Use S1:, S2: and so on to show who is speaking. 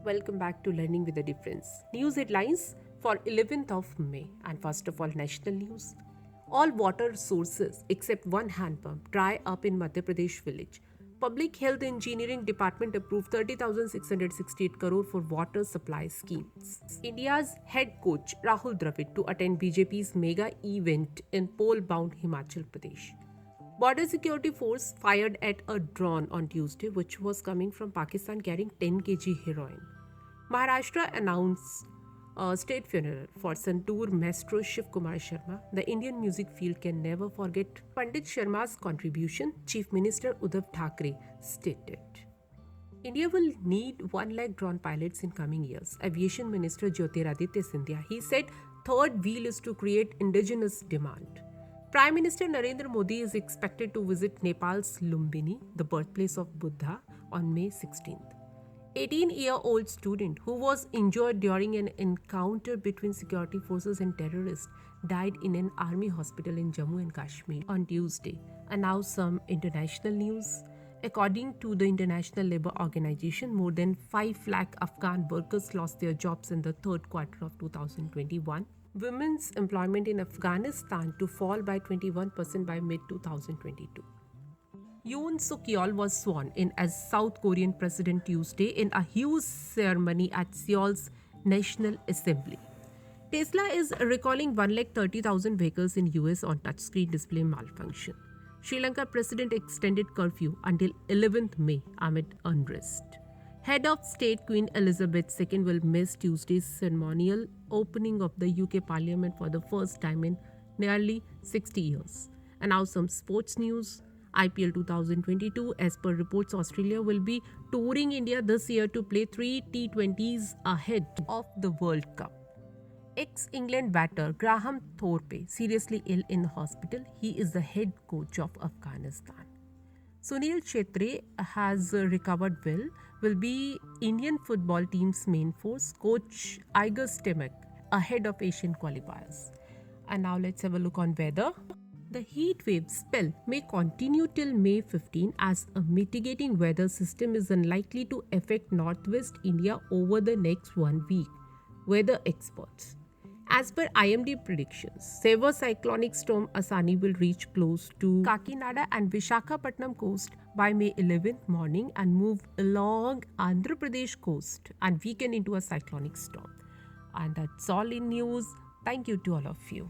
S1: Welcome back to Learning with a Difference. News headlines for 11th of May. And first of all, national news. All water sources except one hand pump dry up in Madhya Pradesh village. Public Health Engineering Department approved 30,668 crore for water supply schemes. India's head coach Rahul Dravid to attend BJP's mega event in pole-bound Himachal Pradesh. Border Security Force fired at a drone on Tuesday, which was coming from Pakistan carrying 10 kg heroin. Maharashtra announced a state funeral for Santoor maestro Shiv Kumar Sharma. The Indian music field can never forget Pandit Sharma's contribution, Chief Minister Uddhav Thackeray stated. India will need 1 lakh drone pilots in coming years. Aviation Minister Jyotiraditya Scindia, he said third wheel is to create indigenous demand. Prime Minister Narendra Modi is expected to visit Nepal's Lumbini, the birthplace of Buddha, on May 16th. 18-year-old student who was injured during an encounter between security forces and terrorists died in an army hospital in Jammu and Kashmir on Tuesday. And now some international news. According to the International Labour Organization, more than 5 lakh Afghan workers lost their jobs in the third quarter of 2021. Women's employment in Afghanistan to fall by 21% by mid-2022. Yoon Suk Yeol was sworn in as South Korean president Tuesday in a huge ceremony at Seoul's National Assembly. Tesla is recalling 130,000 vehicles in US on touchscreen display malfunction. Sri Lanka president extended curfew until 11th May amid unrest. Head of State Queen Elizabeth II will miss Tuesday's ceremonial opening of the UK Parliament for the first time in nearly 60 years. And now some sports news. IPL 2022, as per reports, Australia will be touring India this year to play 3 T20s ahead of the World Cup. Ex-England batter Graham Thorpe seriously ill in hospital. He is the head coach of Afghanistan. Sunil Chhetri has recovered well, will be Indian football team's main force, coach Igor Stimac ahead of Asian qualifiers. And now let's have a look on weather. The heat wave spell may continue till May 15 as a mitigating weather system is unlikely to affect northwest India over the next 1 week. Weather experts. As per IMD predictions, severe cyclonic storm Asani will reach close to Kakinada and Vishakhapatnam coast by May 11th morning and move along Andhra Pradesh coast and weaken into a cyclonic storm. And that's all in news. Thank you to all of you.